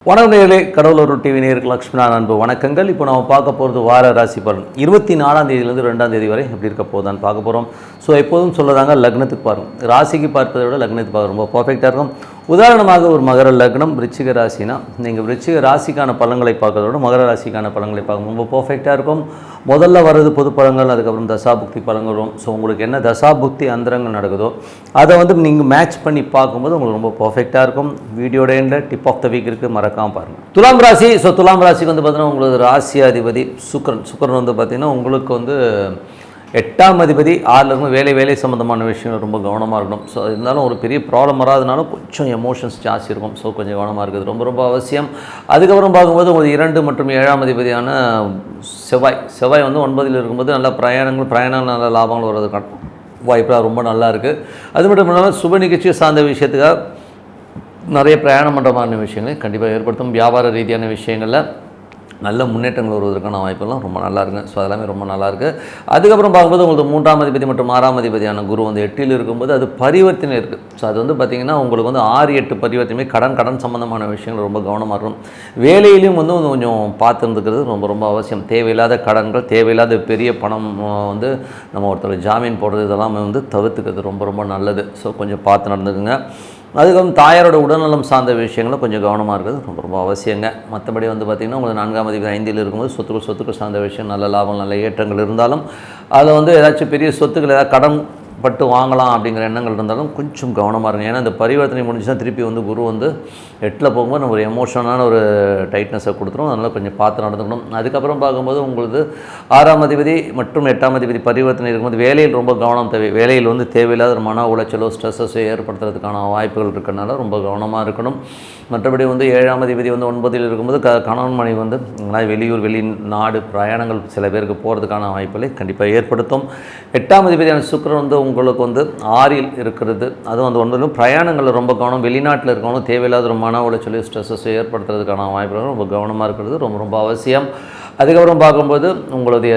வணக்கம் நேயர்களே, கடவுளூர் டிவி நேயருக்கு லக்ஷ்மணா அன்பு வணக்கங்கள். இப்போ நம்ம பார்க்க போகிறது வார ராசி பலன் 24ஆம் தேதியிலேருந்து 2ஆம் தேதி வரை எப்படி இருக்க போகுதான்னு பார்க்க போகிறோம். ஸோ எப்போதும் சொல்லதாங்க, லக்னத்துக்கு பாருங்கள். ராசிக்கு பார்ப்பதை விட லக்னத்துக்கு பார்க்க ரொம்ப பர்ஃபெக்டாக இருக்கும். உதாரணமாக ஒரு மகர லக்னம் விருச்சிக ராசினா நீங்கள் விருச்சிக ராசிக்கான பலன்களை பார்க்கறத விட மகர ராசிக்கான பலன்களை பார்க்க ரொம்ப பர்ஃபெக்டாக இருக்கும். முதல்ல வர்றது பொது பலன்கள், அதுக்கப்புறம் தசாபுக்தி பலன்கள் வரும். ஸோ உங்களுக்கு என்ன தசாபுக்தி அந்தரங்கள் நடக்குதோ அதை நீங்கள் மேட்ச் பண்ணி பார்க்கும்போது உங்களுக்கு ரொம்ப பர்ஃபெக்டாக இருக்கும். வீடியோட எண்டில் டிப் ஆஃப் த வீக் இருக்குது, மறக்காமல் பாருங்கள். துலாம் ராசி. ஸோ துலாம் ராசிக்கு பார்த்தீங்கன்னா உங்களுக்கு ராசி அதிபதி சுக்கிரன் பார்த்தீங்கன்னா உங்களுக்கு 8ஆம் அதிபதி 6ல் இருக்கும். வேலை சம்மந்தமான விஷயங்கள் ரொம்ப கவனமாக இருக்கணும். ஸோ இருந்தாலும் ஒரு பெரிய ப்ராப்ளம் வராதனாலும் கொஞ்சம் எமோஷன்ஸ் ஜாஸ்தி இருக்கும். ஸோ கொஞ்சம் கவனமாக இருக்குது ரொம்ப அவசியம். அதுக்கப்புறம் பார்க்கும்போது உங்களுக்கு 2 மற்றும் 7ஆம் அதிபதியான செவ்வாய் 9ல் இருக்கும்போது நல்ல பிரயாணங்கள் நல்ல லாபங்கள் வர்றதுக்கான வாய்ப்பாக ரொம்ப நல்லா இருக்குது. அது மட்டும் இல்லாமல் சுப நிகழ்ச்சியை சார்ந்த விஷயத்துக்காக நிறைய பிரயாணம் பண்ணுற மாதிரி விஷயங்களை கண்டிப்பாக ஏற்படுத்தும். வியாபார ரீதியான விஷயங்களில் நல்ல முன்னேற்றங்கள் வருவதற்கான வாய்ப்பெல்லாம் ரொம்ப நல்லா இருக்குங்க. ஸோ அதெல்லாமே ரொம்ப நல்லாயிருக்கு. அதுக்கப்புறம் பார்க்கும்போது உங்களுக்கு 3ஆம் அதிபதி மற்றும் 6ஆம் அதிபதியான குரு 8ல் இருக்கும்போது அது பரிவர்த்தனை இருக்குது. ஸோ அது பார்த்தீங்கன்னா உங்களுக்கு 6-8 பரிவர்த்தனை கடன் சம்மந்தமான விஷயங்கள் ரொம்ப கவனமாக இருக்கும். வேலையிலையும் கொஞ்சம் பார்த்துருந்துக்கிறது ரொம்ப அவசியம். தேவையில்லாத கடன்கள், தேவையில்லாத பெரிய பணம் நம்ம ஒருத்தர் ஜாமீன் போடுறது இதெல்லாம் தவிர்த்துக்கிறது ரொம்ப நல்லது. ஸோ கொஞ்சம் பார்த்து நடந்துக்குங்க. அதுக்கப்புறம் தாயாரோட உடல்நலம் சார்ந்த விஷயங்களும் கொஞ்சம் கவனமாக இருக்கிறது ரொம்ப அவசியங்க. மற்றபடி பார்த்திங்கன்னா உங்களுக்கு 4ஆம் அதிபதி 5ல் இருக்கும்போது சொத்துக்கள் சார்ந்த விஷயம் நல்ல லாபம் நல்ல ஏற்றங்கள் இருந்தாலும் அதில் ஏதாச்சும் பெரிய சொத்துக்கள் ஏதாவது கடன் பட்டு வாங்கலாம் அப்படிங்கிற எண்ணங்கள் இருந்தாலும் கொஞ்சம் கவனமாக இருங்க. ஏன்னா இந்த பரிவர்த்தனை முடிஞ்சுன்னா திருப்பி குரு 8ல் போகும்போது நம்ம ஒரு எமோஷனான ஒரு டைட்னஸை கொடுத்துரும். அதனால் கொஞ்சம் பார்த்து நடந்துக்கணும். அதுக்கப்புறம் பார்க்கும்போது உங்களுக்கு 6ஆம் அதிபதி மற்றும் 8ஆம் அதிபதி பரிவர்த்தனை இருக்கும்போது வேலையில் ரொம்ப கவனம் தேவை. வேலையில் தேவையில்லாத மன உளைச்சலோ ஸ்ட்ரெஸ்ஸோ ஏற்படுத்துறதுக்கான வாய்ப்புகள் இருக்கிறனால ரொம்ப கவனமாக இருக்கணும். மற்றபடி 7ஆம் அதிபதி 9ல் இருக்கும்போது கணவன் மனைவி வெளியூர் வெளிநாடு பிரயாணங்கள் சில பேருக்கு போகிறதுக்கான வாய்ப்புகளை கண்டிப்பாக ஏற்படுத்தும். 8ஆம் அதிபதியான சுக்கிரன் உங்களுக்கு 6ல் இருக்கிறது. அதுவும் 9லும் பிரயாணங்களில் ரொம்ப கவனம். வெளிநாட்டில் இருக்கணும் தேவையில்லாத ஒரு மன உளைச்சல் ஸ்ட்ரெஸ்ஸஸ் ஏற்படுத்துறதுக்கான வாய்ப்புகள் ரொம்ப கவனமாக இருக்கிறது ரொம்ப அவசியம். அதுக்கப்புறம் பார்க்கும்போது உங்களுடைய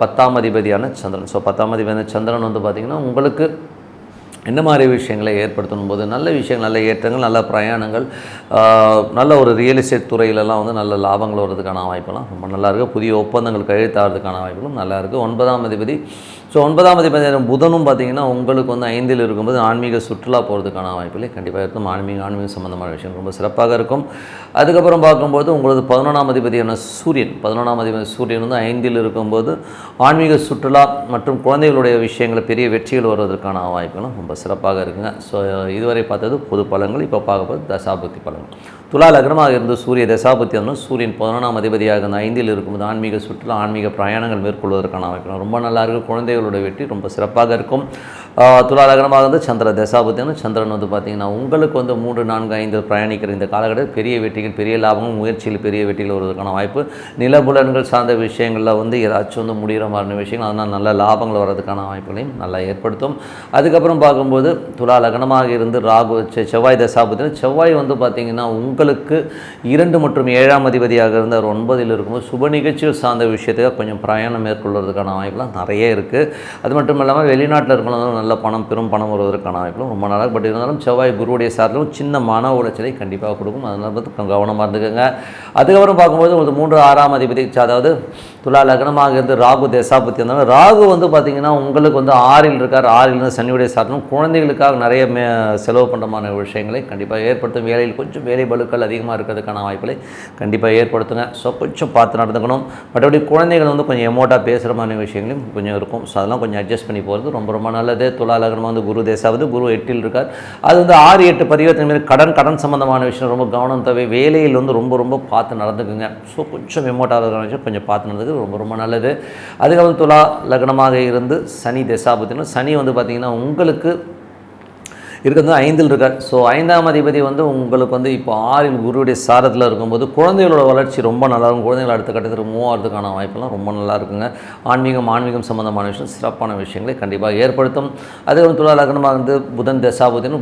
10ஆம் அதிபதியான சந்திரன். ஸோ 10ஆம் அதிபதியான சந்திரன் பார்த்திங்கன்னா உங்களுக்கு என்ன மாதிரி விஷயங்களை ஏற்படுத்தணும் போது நல்ல விஷயங்கள், நல்ல ஏற்றங்கள், நல்ல பிரயாணங்கள், நல்ல ஒரு ரியல் எஸ்டேட் துறையிலலாம் நல்ல லாபங்கள் வர்றதுக்கான வாய்ப்பெல்லாம் ரொம்ப நல்லாயிருக்கு. புதிய ஒப்பந்தங்கள் கையெழுத்தாகிறதுக்கான வாய்ப்புகளும் நல்லாயிருக்கு. 9ஆம் அதிபதி. ஸோ 9ஆம் அதிபதி புதனும் பார்த்திங்கன்னா உங்களுக்கு 5ல் இருக்கும்போது ஆன்மீக சுற்றுலா போகிறதுக்கான வாய்ப்புகளை கண்டிப்பாக இருக்கும். ஆன்மீகம் சம்மந்தமான விஷயம் ரொம்ப சிறப்பாக இருக்கும். அதுக்கப்புறம் பார்க்கும்போது உங்களுக்கு 11ஆம் அதிபதியான சூரியன் 5ல் இருக்கும்போது ஆன்மீக சுற்றுலா மற்றும் குழந்தைகளுடைய விஷயங்கள் பெரிய வெற்றிகள் வருவதற்கான வாய்ப்புகளும் ரொம்ப சிறப்பாக இருக்குங்க. ஸோ இதுவரை பார்த்தது பொது பலன்கள். இப்போ பார்க்க போது தசாபுக்தி பலன்கள். துலா லக்னமாக இருந்து சூரிய தசாபுத்தி சூரியன் 11ஆம் அதிபதியாக 5ல் இருக்கும்போது ஆன்மீக சுற்றுலா ஆன்மீக பிரயாணங்கள் மேற்கொள்வதற்கான வாய்ப்பு ரொம்ப நல்லா இருக்குது. குழந்தைகளுடைய வெற்றி ரொம்ப சிறப்பாக இருக்கும். துலா லக்னமாக சந்திர தசாபுத்தி சந்திரன் பார்த்திங்கன்னா உங்களுக்கு 3, 4, 5 பிரயாணிக்கிற இந்த காலகட்டத்தில் பெரிய வெற்றிகள், பெரிய லாபங்கள், முயற்சியில் பெரிய வெற்றிகள் வருவதற்கான வாய்ப்பு. நிலபுலன்கள் சார்ந்த விஷயங்களில் ஏதாச்சும் முடிகிற மாதிரி விஷயங்கள் அதனால் நல்ல லாபங்கள் வர்றதுக்கான வாய்ப்புகளையும் நல்லா ஏற்படுத்தும். அதுக்கப்புறம் பார்க்கும்போது துலா லக்னமாக இருந்து செவ்வாய் தசாபுத்தி செவ்வாய் பார்த்திங்கன்னா உங்களுக்கு 2 மற்றும் 7ஆம் அதிபதியாக இருந்து அவர் 9ல் இருக்கும்போது சுப நிகழ்ச்சிகள் சார்ந்த விஷயத்துக்காக கொஞ்சம் பிரயாணம் மேற்கொள்வதற்கான வாய்ப்புலாம் நிறைய இருக்குது. அது மட்டும் இல்லாமல் வெளிநாட்டில் இருக்கணும் நல்ல பெரும் பணம் வருவதற்கான வாய்ப்புலாம் ரொம்ப நல்லா. பட் இருந்தாலும் செவ்வாய் குருவுடைய சார்பிலும் சின்ன மன உளைச்சலை கண்டிப்பாக கொடுக்கும். அதனால் கவனமாக இருந்துக்கோங்க. அதுக்கப்புறம் பார்க்கும்போது ஒரு 3, 6ஆம் அதிபதி அதாவது துலா லக்னமாக இருந்து ராகு தசாபுத்தி இருந்தாலும் ராகு பார்த்திங்கன்னா உங்களுக்கு 6ல் இருக்கார். 6ல் இருந்து சனியுடைய சார்பிலும் குழந்தைகளுக்காக நிறைய செலவு பண்ணுறமான விஷயங்களை கண்டிப்பாக ஏற்படுத்தும். வேலையில் கொஞ்சம் வேலை பலுக்கள் அதிகமாக இருக்கிறதுக்கான வாய்ப்புகளை கண்டிப்பாக ஏற்படுத்துங்க. ஸோ கொஞ்சம் பார்த்து நடந்துக்கணும். மற்றபடி குழந்தைகள் கொஞ்சம் எமோட்டாக பேசுகிற மாதிரி விஷயங்களும் கொஞ்சம் இருக்கும். ஸோ அதெல்லாம் கொஞ்சம் அட்ஜஸ்ட் பண்ணி போகிறது ரொம்ப நல்லது. துலா லக்னமாக குரு தேசாவது குரு 8ல் இருக்கார். அது 6-8 பரிவர்த்தனை மீது கடன் சம்பந்தமான விஷயம் ரொம்ப கவனம் தேவை. வேலையில் ரொம்ப பார்த்து நடந்துக்குங்க. ஸோ கொஞ்சம் எமோட்டாக விஷயம் கொஞ்சம் பார்த்து நடந்துக்கு ரொம்ப நல்லது. அதுக்கப்புறம் துலா லக்னமாக இருந்து சனி தசாபுத்தினா சனி பார்த்திங்கன்னா உங்களுக்கு இருக்கிறது 5ல் இருக்கார். ஸோ 5ஆம் அதிபதி உங்களுக்கு இப்போ 6ல் குருவுடைய சாரத்தில் இருக்கும்போது குழந்தைகளோட வளர்ச்சி ரொம்ப நல்லாயிருக்கும். குழந்தைகள் அடுத்த கட்டத்தில் மூவ் ஆகிறதுக்கான வாய்ப்பெல்லாம் ரொம்ப நல்லா இருக்குங்க. ஆன்மீகம் சம்மந்தமான விஷயம் சிறப்பான விஷயங்களை கண்டிப்பாக ஏற்படுத்தும். அதுக்கப்புறம் துலா லக்னமாக புதன் தசாபுத்தின்னு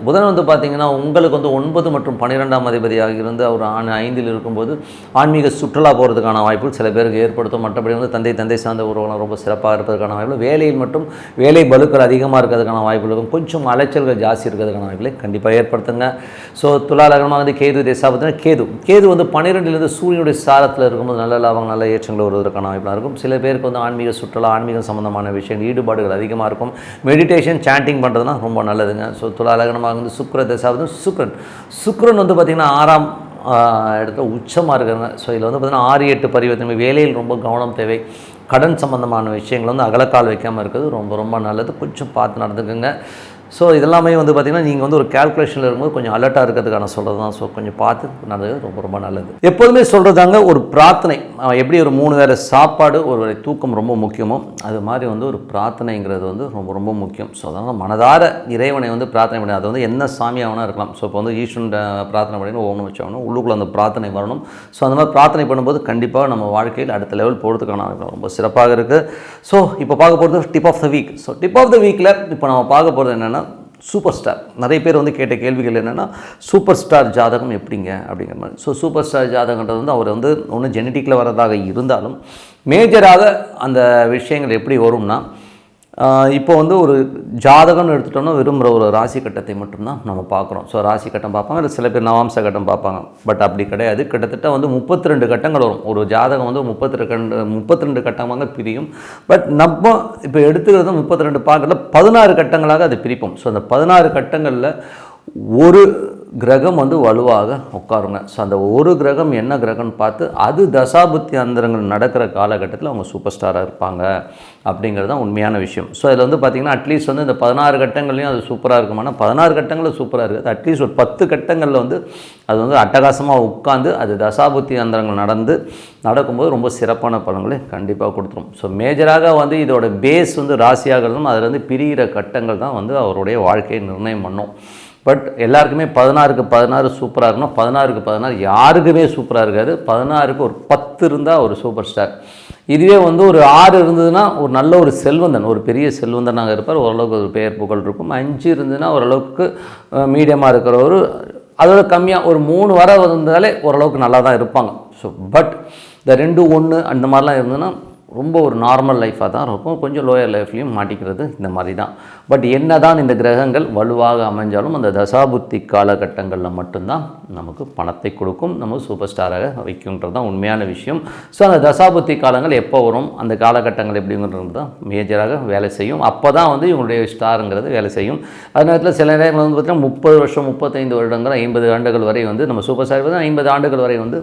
புதன் பார்த்திங்கன்னா உங்களுக்கு 9 மற்றும் 12ஆம் அதிபதியாக இருந்து அவர் 5ல் இருக்கும்போது ஆன்மீக சுற்றுலா போகிறதுக்கான வாய்ப்புகள் சில பேருக்கு ஏற்படுத்தும். மற்றபடி தந்தை சார்ந்த உறவுகள் ரொம்ப சிறப்பாக இருப்பதற்கான வாய்ப்பு. வேலையில் மட்டும் வேலை பலுக்கள் அதிகமாக இருக்கிறதுக்கான வாய்ப்புகள் இருக்கும். கொஞ்சம் அலைச்சல்கள் ஜாஸ்தி இருக்கிறதுக்கான வாய்ப்புகளை கண்டிப்பாக ஏற்படுத்துங்க. ஸோ துலா லக்னமாக வந்து கேது தசாபுத்தினா கேது வந்து 12லேருந்து சூரியனுடைய சாரத்தில் இருக்கும்போது நல்ல லாபம் நல்ல ஏற்றங்கள் வருவதற்கான வாய்ப்பாக இருக்கும். சில பேருக்கு வந்து ஆன்மீக சுற்றுலா ஆன்மீகம் சம்மந்தமான விஷயங்கள் ஈடுபாடுகள் அதிகமாக இருக்கும். மெடிடேஷன் சாண்டிங் பண்ணுறதுனா ரொம்ப நல்லதுங்க. ஸோ துலா லக்னமாக வந்து சுக்கிர தசாபுத்தினா சுக்கிரன் வந்து பார்த்திங்கன்னா 6ஆம் இடத்துல உச்சமாக இருக்கிறாங்க. ஸோ இதில் வந்து பார்த்திங்கன்னா 6-8 பரிவர்த்தனை வேலையில் ரொம்ப கவனம் தேவை. கடன் சம்மந்தமான விஷயங்கள் வந்து அகலக்கால் வைக்காமல் இருக்கிறது ரொம்ப ரொம்ப நல்லது. கொஞ்சம் பார்த்து நடந்துக்குங்க. ஸோ இதெல்லாமே வந்து பார்த்திங்கன்னா நீங்கள் வந்து ஒரு கேல்குலேஷனில் இருக்கும்போது கொஞ்சம் அலர்ட்டாக இருக்கிறதுக்கான சொல்கிறது தான். ஸோ கொஞ்சம் பார்த்து நடந்தது ரொம்ப ரொம்ப நல்லது. எப்போதுமே சொல்கிறதாங்க ஒரு பிரார்த்தனை, எப்படி ஒரு 3 வேளை சாப்பாடு ஒரு வேளை தூக்கம் ரொம்ப முக்கியமோ அது மாதிரி வந்து ஒரு பிரார்த்தனைங்கிறது வந்து ரொம்ப ரொம்ப முக்கியம். ஸோ அதனால் மனதார இறைவனை வந்து பிரார்த்தனை பண்ணி அது வந்து என்ன சாமியாகனா இருக்கலாம். ஸோ இப்போ வந்து ஈஸ்வரன் பிரார்த்தனை பண்ணி ஓம்னு வச்சாகணும் உள்ளுக்குள்ளே அந்த பிரார்த்தனை வரணும். ஸோ அந்த மாதிரி பிரார்த்தனை பண்ணும்போது கண்டிப்பாக நம்ம வாழ்க்கையில் அடுத்த லெவல் போகிறதுக்கான ரொம்ப சிறப்பாக இருக்குது. ஸோ இப்போ பார்க்க போகிறது tip of the week. So tip of the வீக்கில் இப்போ நம்ம பார்க்க போகிறது என்னென்னா சூப்பர் ஸ்டார். நிறைய பேர் வந்து கேட்ட கேள்விகள் என்னென்னா சூப்பர் ஸ்டார் ஜாதகம் எப்படிங்க அப்படிங்கிற மாதிரி. ஸோ சூப்பர் ஸ்டார் ஜாதகன்றது வந்து அவர் வந்து ஒன்று ஜெனட்டிக்கில் வரதாக இருந்தாலும் மேஜராக அந்த விஷயங்கள் எப்படி வரும்னா இப்போ வந்து ஒரு ஜாதகம்னு எடுத்துட்டோம்னா வெறும் ஒரு ராசி கட்டத்தை மட்டும்தான் நம்ம பார்க்குறோம். ஸோ ராசி கட்டம் பார்ப்பாங்க, இல்லை சில பேர் நவாம்ச கட்டம் பார்ப்பாங்க. பட் அப்படி கிடையாது. கிட்டத்தட்ட வந்து 32 கட்டங்கள் வரும். ஒரு ஜாதகம் வந்து 32 கட்டமாக பிரியும். பட் நம்ம இப்போ எடுத்துக்கிறது 32 பார்க்கல 16 கட்டங்களாக அதை பிரிப்போம். ஸோ அந்த 16 கட்டங்களில் ஒரு கிரகம் வந்து வலுவாக உட்காருங்க. ஸோ அந்த ஒரு கிரகம் என்ன கிரகம்னு பார்த்து அது தசாபுத்தி அந்தரங்கள் நடக்கிற காலகட்டத்தில் அவங்க சூப்பர் ஸ்டாராக இருப்பாங்க அப்படிங்கிறது தான் உண்மையான விஷயம். ஸோ அதில் வந்து பார்த்திங்கன்னா அட்லீஸ்ட் வந்து இந்த 16 கட்டங்கள்லையும் அது சூப்பராக இருக்குமானா 16 கட்டங்களில் சூப்பராக இருக்குது. அட்லீஸ்ட் ஒரு 10 கட்டங்களில் வந்து அது வந்து அட்டகாசமாக உட்காந்து அது தசாபுத்தி அந்தரங்கள் நடக்கும்போது ரொம்ப சிறப்பான பலன்களை கண்டிப்பாக கொடுத்துரும். ஸோ மேஜராக வந்து இதோட பேஸ் வந்து ராசியாகிறதும் அதில் வந்து பிரிகிற கட்டங்கள் தான் வந்து அவருடைய வாழ்க்கையை நிர்ணயம் பண்ணும். பட் எல்லாருக்குமே 16க்கு 16 சூப்பராக இருக்கணும். 16க்கு 16 யாருக்குமே சூப்பராக இருக்காது. 16க்கு ஒரு 10 இருந்தால் ஒரு சூப்பர் ஸ்டார். இதுவே வந்து ஒரு 6 இருந்ததுன்னா ஒரு நல்ல ஒரு செல்வந்தன், ஒரு பெரிய செல்வந்தனாக இருப்பார். ஓரளவுக்கு ஒரு பெயர் புகழ் இருக்கும். 5 இருந்ததுன்னா ஓரளவுக்கு மீடியமாக இருக்கிற அதோட கம்மியாக ஒரு 3 வர வந்தாலே ஓரளவுக்கு நல்லா தான் இருப்பாங்க. ஸோ பட் இந்த 2, 1 அந்த மாதிரிலாம் இருந்ததுன்னா ரொம்ப ஒரு நார்மல் லைஃபாக தான் இருக்கும். கொஞ்சம் லோயர் லைஃப்லையும் மாட்டிக்கிறது இந்த மாதிரி தான். பட் என்ன தான் இந்த கிரகங்கள் வலுவாக அமைஞ்சாலும் அந்த தசாபுத்தி காலகட்டங்களில் மட்டும்தான் நமக்கு பணத்தை கொடுக்கும், நம்ம சூப்பர் ஸ்டாராக வைக்கும்ன்றது தான் உண்மையான விஷயம். ஸோ அந்த தசாபுத்தி காலங்கள் எப்போ வரும், அந்த காலகட்டங்கள் எப்படிங்கிறது தான் மேஜராக வேலை செய்யும். அப்போ தான் வந்து இவங்களுடைய ஸ்டாருங்கிறது வேலை செய்யும். அது நேரத்தில் சில நேரங்கள் வந்து பார்த்திங்கன்னா 30 வருஷம் 35 வருடங்கள் 50 ஆண்டுகள் வரை வந்து நம்ம சூப்பர் ஸ்டார் 50 ஆண்டுகள் வரை வந்து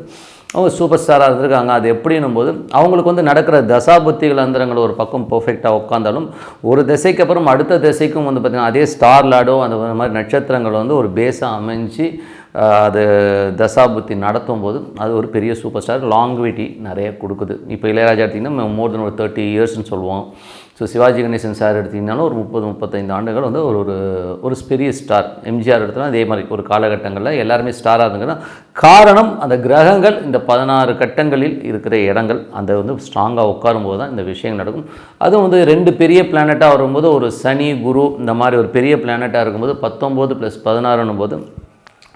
அவங்க சூப்பர் ஸ்டாராக இருந்திருக்காங்க. அது எப்படின்னும் போது அவங்களுக்கு வந்து நடக்கிற தசாபுத்திகள் அந்தரங்கள் ஒரு பக்கம் பர்ஃபெக்டாக உட்காந்தாலும் ஒரு திசைக்கு அப்புறம் அடுத்த திசைக்கும் வந்து பார்த்திங்கன்னா அதே ஸ்டார் லாடோ அந்த மாதிரி நட்சத்திரங்கள் வந்து ஒரு பேஸாக அமைஞ்சு அது தசாபுத்தி நடத்தும் போது அது ஒரு பெரிய சூப்பர் ஸ்டார் லாங்குவிட்டி நிறைய கொடுக்குது. இப்போ இளையராஜா எடுத்திங்கன்னா மோர் தென் ஒரு 30 இயர்ஸ்ன்னு சொல்லுவோம். ஸோ சிவாஜி கணேசன் சார் எடுத்திங்கனாலும் ஒரு 30-35 ஆண்டுகள் வந்து ஒரு பெரிய ஸ்டார். எம்ஜிஆர் எடுத்தாலும் அதே மாதிரி ஒரு காலகட்டங்களில் எல்லாருமே ஸ்டாராக இருந்துங்கன்னா காரணம் அந்த கிரகங்கள் இந்த 16 கட்டங்களில் இருக்கிற இடங்கள் அந்த வந்து ஸ்ட்ராங்காக உட்காரும்போது தான் இந்த விஷயம் நடக்கும். அதுவும் வந்து 2 பெரிய பிளானட்டாக வரும்போது ஒரு சனி குரு இந்த மாதிரி ஒரு பெரிய பிளானட்டாக இருக்கும்போது 19 + 16 போது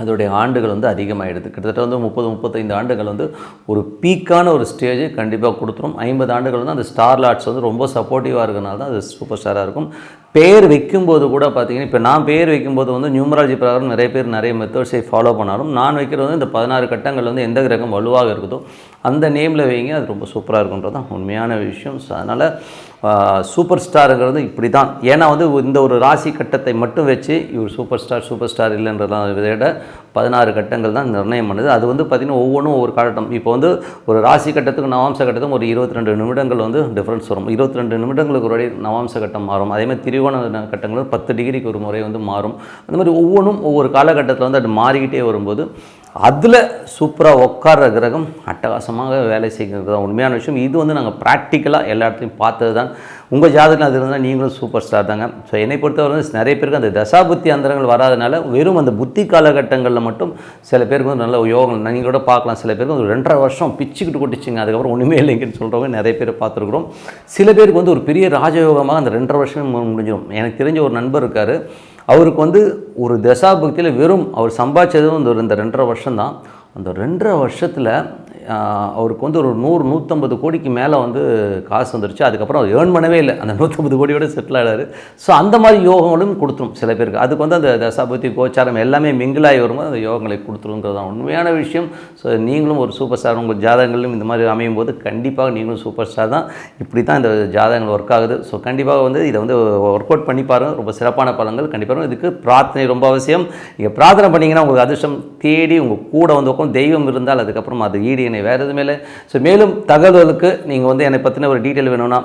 அதோடைய ஆண்டுகள் வந்து அதிகமாகிடுது. கிட்டத்தட்ட வந்து 30-35 ஆண்டுகள் வந்து ஒரு பீக்கான ஒரு ஸ்டேஜ் கண்டிப்பாக கொடுத்துரும். 50 ஆண்டுகள் வந்து அந்த ஸ்டார் லாட்ஸ் வந்து ரொம்ப சப்போர்ட்டிவாக இருக்கிறனால தான் அது சூப்பர் ஸ்டாராக இருக்கும். பேர் வைக்கும்போது கூட பார்த்திங்கன்னா இப்போ நான் பேர் வைக்கும்போது வந்து நியூமராலஜி பிரகாரம் நிறைய பேர் நிறைய மெத்தட்ஸை ஃபாலோ பண்ணாலும் நான் வைக்கிறது வந்து இந்த 16 கட்டங்கள் வந்து எந்த கிரகம் வலுவாக இருக்குதோ அந்த நேமில் வைங்க, அது ரொம்ப சூப்பராக இருக்குன்றது தான் உண்மையான விஷயம். ஸோ அதனால் சூப்பர் ஸ்டாருங்கிறது இப்படி தான். ஏன்னா வந்து இந்த ஒரு ராசி கட்டத்தை மட்டும் வச்சு இவர் சூப்பர் ஸ்டார் இல்லைன்றதான் விட 16 கட்டங்கள் தான் நிர்ணயம் பண்ணுது. அது வந்து பார்த்திங்கன்னா ஒவ்வொன்றும் ஒவ்வொரு காலட்டம். இப்போ வந்து ஒரு ராசி கட்டத்துக்கு நவாம்ச கட்டத்துக்கும் ஒரு 22 நிமிடங்கள் வந்து டிஃப்ரென்ஸ் வரும். 22 நிமிடங்களுக்கு ஒரு நவாம்ச கட்டம் மாறும். அதேமாதிரி திரிகோண கட்டங்கள் 10 டிகிரிக்கு ஒரு முறை வந்து மாறும். அந்த மாதிரி ஒவ்வொன்றும் ஒவ்வொரு காலகட்டத்தில் வந்து அது மாறிக்கிட்டே வரும்போது அதில் சூப்பராக உட்கார்ற கிரகம் அட்டகாசமாக வேலை செய்கிறது தான் உண்மையான விஷயம். இது வந்து நாங்கள் ப்ராக்டிக்கலாக எல்லா இடத்துலையும் பார்த்தது தான். உங்கள் ஜாதகம் அது இருந்தால் நீங்களும் சூப்பர் ஸ்டார் தாங்க. ஸோ என்னை பொறுத்தவரை நிறைய பேருக்கு அந்த தசாபுத்தி அந்தரங்கள் வராதனால வெறும் அந்த புத்தி காலகட்டங்களில் மட்டும் சில பேருக்கு வந்து நல்ல யோகம் நீங்கள் கூட பார்க்கலாம். சில பேருக்கு ஒரு 2.5 வருஷம் பிச்சுக்கிட்டு கொட்டிச்சிங்க, அதுக்கப்புறம் ஒன்றுமே இல்லைங்கன்னு சொல்கிறவங்க நிறைய பேர் பார்த்துருக்குறோம். சில பேருக்கு வந்து ஒரு பெரிய ராஜயோகமாக அந்த 2.5 வருஷமே முடிஞ்சிடும். எனக்கு தெரிஞ்ச ஒரு நண்பர் இருக்கார். அவருக்கு வந்து ஒரு தசாபுக்தியில் வெறும் அவர் சம்பாதிச்சதும் இந்த 2.5 வருஷம் தான். அந்த 2.5 வருஷத்தில் அவருக்கு வந்து ஒரு 100-150 கோடிக்கு மேலே வந்து காசு வந்துருச்சு. அதுக்கப்புறம் அவர் ஏர்ன் பண்ணவே இல்லை, அந்த 150 கோடியோட செட்டில் ஆகிடாரு. ஸோ அந்த மாதிரி யோகங்களும் கொடுத்துரும் சில பேருக்கு. அதுக்கு வந்து அந்த தசாபுத்தி கோச்சாரம் எல்லாமே மிங்கிளாகி வரும்போது அந்த யோகங்களை கொடுத்துருங்கிறது தான் உண்மையான விஷயம். ஸோ நீங்களும் ஒரு சூப்பர் ஸ்டார், உங்கள் ஜாதகங்களும் இந்த மாதிரி அமையும் போது கண்டிப்பாக நீங்களும் சூப்பர் ஸ்டார் தான். இப்படி தான் இந்த ஜாதகங்கள் ஒர்க் ஆகுது. ஸோ கண்டிப்பாக வந்து இதை வந்து ஒர்க் அவுட் பண்ணி பாருங்கள். ரொம்ப சிறப்பான பலன்கள் கண்டிப்பாக. இதுக்கு பிரார்த்தனை ரொம்ப அவசியம். நீங்கள் பிரார்த்தனை பண்ணிங்கன்னா உங்களுக்கு அதிர்ஷ்டம் தேடி உங்கள் கூட வந்து உட்காந்து தெய்வம் இருந்தால் அதுக்கப்புறம் அது ஈடு இணை வேறு எதுவுமே இல்லை. ஸோ மேலும் தகவலுக்கு நீங்கள் வந்து என்னை பற்றின ஒரு டீட்டெயில் வேணும்னா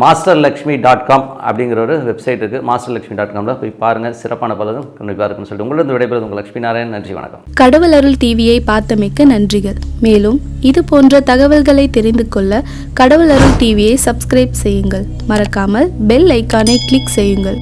masterlakshmi.com அப்படிங்கிற ஒரு வெப்சைட் இருக்குது. masterlakshmi.comல போய் பாருங்கள். சிறப்பான பலரும் கண்டிப்பாக இருக்குன்னு சொல்லிட்டு உங்களிடம் விடைபெறுவது உங்கள் லட்சுமி நாராயணன். நன்றி, வணக்கம். கடவுள் அருள் டிவியை பார்த்தமைக்கு நன்றிகள். மேலும் இது போன்ற தகவல்களை தெரிந்து கொள்ள கடவுள் அருள் டிவியை சப்ஸ்கிரைப் செய்யுங்கள். மறக்காமல் பெல் ஐக்கானை கிளிக் செய்யுங்கள்.